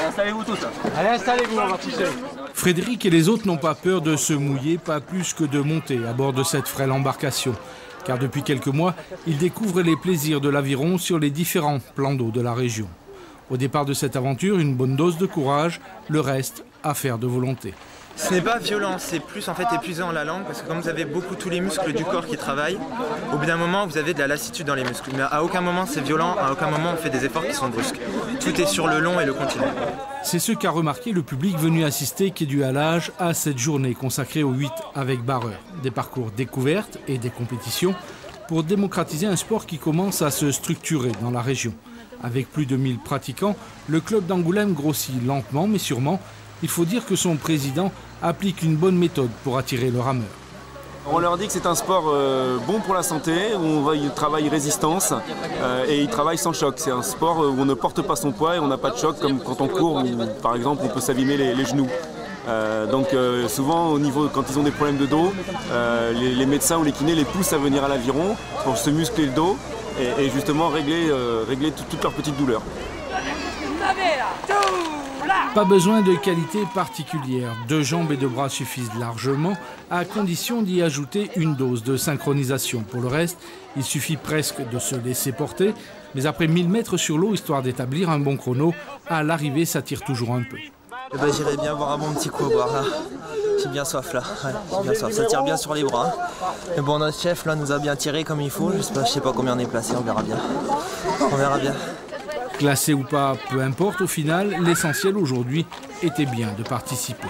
Installez-vous tous là. Allez, installez-vous, on va pousser. Frédéric et les autres n'ont pas peur de se mouiller, pas plus que de monter à bord de cette frêle embarcation. Car depuis quelques mois, ils découvrent les plaisirs de l'aviron sur les différents plans d'eau de la région. Au départ de cette aventure, une bonne dose de courage, le reste, affaire de volonté. Ce n'est pas violent, c'est plus en fait épuisant la langue parce que comme vous avez tous les muscles du corps qui travaillent, au bout d'un moment vous avez de la lassitude dans les muscles. Mais à aucun moment c'est violent, à aucun moment on fait des efforts qui sont brusques. Tout est sur le long et le continu. C'est ce qu'a remarqué le public venu assister quai du Halage à cette journée consacrée aux 8 avec barreur. Des parcours découvertes et des compétitions pour démocratiser un sport qui commence à se structurer dans la région. Avec plus de 1000 pratiquants, le club d'Angoulême grossit lentement mais sûrement. Il faut dire que son président applique une bonne méthode pour attirer le rameur. On leur dit que c'est un sport bon pour la santé, où ils travaillent résistance et ils travaillent sans choc. C'est un sport où on ne porte pas son poids et on n'a pas de choc comme quand on court, où par exemple on peut s'abîmer les genoux. Donc souvent quand ils ont des problèmes de dos, les médecins ou les kinés les poussent à venir à l'aviron pour se muscler le dos et justement régler toutes leurs petites douleurs. Pas besoin de qualité particulière. 2 jambes et 2 bras suffisent largement, à condition d'y ajouter une dose de synchronisation. Pour le reste, il suffit presque de se laisser porter, mais après 1000 mètres sur l'eau, histoire d'établir un bon chrono, à l'arrivée, ça tire toujours un peu. J'irai bien boire un bon petit coup au boire là. J'ai bien soif là. Ouais, j'ai bien soif. Ça tire bien sur les bras. Mais bon, notre chef là nous a bien tiré comme il faut. Je sais pas combien on est placé, on verra bien. On verra bien. Classé ou pas, peu importe au final, l'essentiel aujourd'hui était bien de participer.